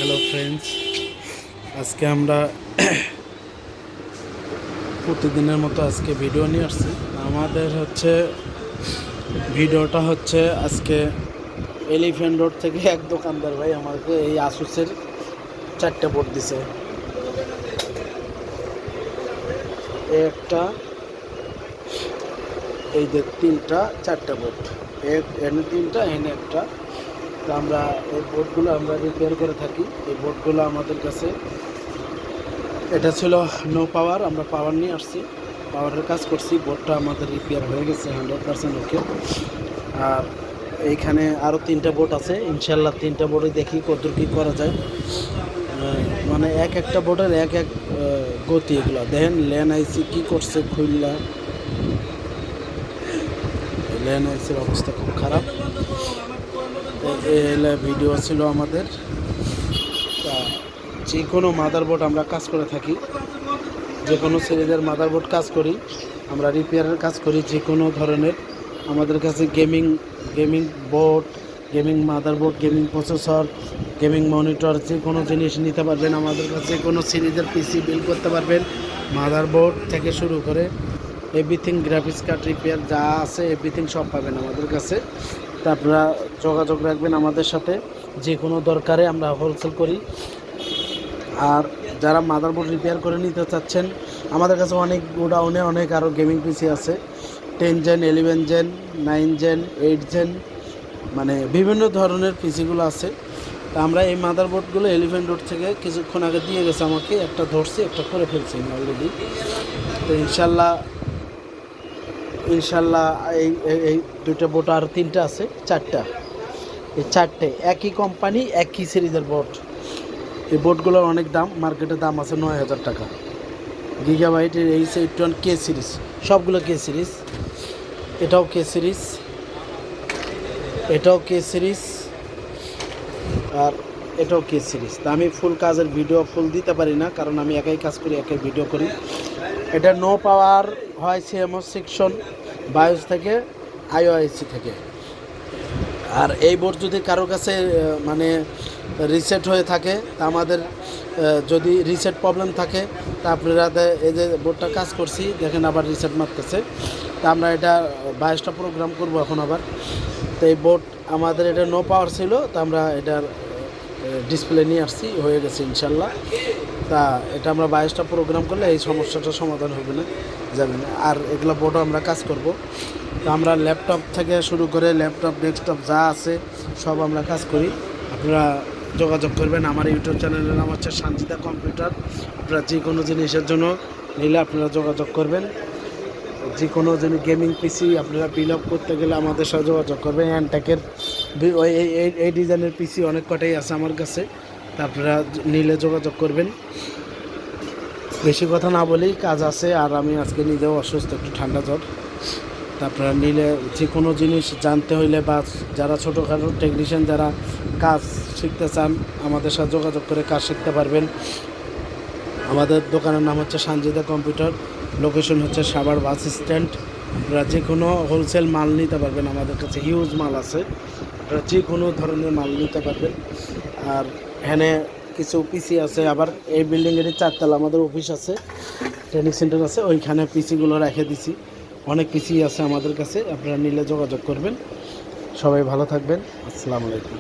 Hello friends, আজকে আমরা প্রতিদিনের মতো আজকে ভিডিও নিয়ে আসছি। আমাদের ভিডিওটা আজকে এলিফ্যান্ট রোড থেকে এক দোকানদার ভাই আমাকে এই আসুসের 4টে বোর্ড দিছে। একটা, এই যে 3টা 4টে বোর্ড, এনে 3টা এনে একটা। তো আমরা এই বোর্ডগুলো আমরা রিপেয়ার করে থাকি। এই বোর্ডগুলো আমাদের কাছে, এটা ছিল নো পাওয়ার, আমরা পাওয়ার নিয়ে আসছি, পাওয়ারের কাজ করছি। বোর্ডটা আমাদের রিপেয়ার হয়ে গেছে 100% ওকে। আর এইখানে আরও 3টা বোর্ড আছে, ইনশাল্লাহ 3টা বোর্ডে দেখি কতদূর কী করা যায়। মানে একটা বোর্ডের এক গতি। এগুলো দেখেন ল্যান আইসি কী করছে খুললা, ল্যান আইসির অবস্থা খুব খারাপ। ভিডিও ছিল আমাদের। তা যে কোনো মাদারবোর্ড আমরা কাজ করে থাকি, যে কোনো সিরিজের মাদারবোর্ড কাজ করি, আমরা রিপেয়ারের কাজ করি যে কোনো ধরনের। আমাদের কাছে gaming board, gaming motherboard, gaming processor, gaming monitor, যে কোনো জিনিস নিতে পারবেন আমাদের কাছে। কোনো সিরিজের পিসি বিল্ড করতে পারবেন, মাদারবোর্ড থেকে শুরু করে এভরিথিং, গ্রাফিক্স কার্ড রিপেয়ার যা আছে এভরিথিং সব পাবেন আমাদের কাছে। তা আপনারা যোগাযোগ রাখবেন আমাদের সাথে, যে কোনো দরকারে আমরা হোলসেল করি। আর যারা মাদারবোর্ড রিপেয়ার করে নিতে চাচ্ছেন, আমাদের কাছে অনেক গোডাউনে অনেক আরও গেমিং পিসি আছে, 10 জেন, 11 জেন, 9 জেন, 8 জেন, মানে বিভিন্ন ধরনের পিসিগুলো আছে। তা আমরা এই মাদারবোর্ডগুলো এলিফ্যান্ট রোড থেকে কিছুক্ষণ আগে দিয়ে গেছে আমাকে, একটা ধরছি, একটা করে ফেলছি আমি অলরেডি। তো ইনশাল্লাহ এই 2টা বোর্ড, আর 3টা আছে, 4টা, এই 4টে একই কোম্পানি একই সিরিজের বোর্ড। এই বোর্ডগুলোর অনেক দাম, মার্কেটে দাম আছে 9,000 টাকা। গিগাবাইটের H81 কে সিরিজ, সবগুলো কে সিরিজ। এটাও কে সিরিজ, এটাও কে সিরিজ, আর এটাও কে সিরিজ। তা আমি ফুল কাজের ভিডিও ফুল দিতে পারি না, কারণ আমি একাই কাজ করি, একাই ভিডিও করি। এটা নো পাওয়ার হয় সিএমও সেকশন বায়োস থেকে, আইওআইসি থেকে। আর এই বোর্ড যদি কারো কাছে মানে রিসেট হয়ে থাকে, তা আমাদের যদি রিসেট প্রবলেম থাকে, তা আপনারা এই যে বোর্ডটা কাজ করছি দেখেন আবার রিসেট মারতেছে। তা আমরা এটা 22টা প্রোগ্রাম করব এখন আবার। তো এই বোর্ড আমাদের এটা নো পাওয়ার ছিল, তা আমরা এটার ডিসপ্লে নিয়ে আসছি, হয়ে গেছে ইনশাল্লাহ। তা এটা আমরা 22টা প্রোগ্রাম করলে এই সমস্যাটা সমাধান হবে না, যাবে না। আর এগুলো বোর্ডও আমরা কাজ করব। তো আমরা ল্যাপটপ থেকে শুরু করে ল্যাপটপ, ডেস্কটপ যা আছে সব আমরা কাজ করি। আপনারা যোগাযোগ করবেন। আমার ইউটিউব চ্যানেলের নাম হচ্ছে সানজিদা কম্পিউটার। আপনারা যে কোনো জিনিসের জন্য নিলে আপনারা যোগাযোগ করবেন। যে কোনো জিনিস গেমিং পিসি আপনারা বিল আপ করতে গেলে আমাদের সাথে যোগাযোগ করবেন। অ্যান্টেকের এই ডিজাইনের পিসি অনেক কটাই আছে আমার কাছে, তা আপনারা নিলে যোগাযোগ করবেন। বেশি কথা না বলেই কাজ আছে, আর আমি আজকে নিজেও অসুস্থ, একটু ঠান্ডা জ্বর। তা আপনারা নিলে যে কোনো জিনিস জানতে হইলে, বা যারা ছোটোখাটো টেকনিশিয়ান যারা কাজ শিখতে চান, আমাদের সাথে যোগাযোগ করে কাজ শিখতে পারবেন। আমাদের দোকানের নাম হচ্ছে সানজিদা কম্পিউটার, লোকেশন হচ্ছে সাভার বাস স্ট্যান্ড। আপনারা যে কোনো হোলসেল মাল নিতে পারবেন, আমাদের কাছে হিউজ মাল আছে, আপনারা যে কোনো ধরনের মাল নিতে পারবেন। আর এখানে কিছু পিসি আছে, আবার এই বিল্ডিংয়েরই 4তলা আমাদের অফিস আছে, ট্রেনিং সেন্টার আছে, ওইখানে পিসিগুলো রেখে দিছি। অনেক পিসি আছে আমাদের কাছে, আপনারা নিলে যোগাযোগ করবেন। সবাই ভালো থাকবেন, আসসালামু আলাইকুম।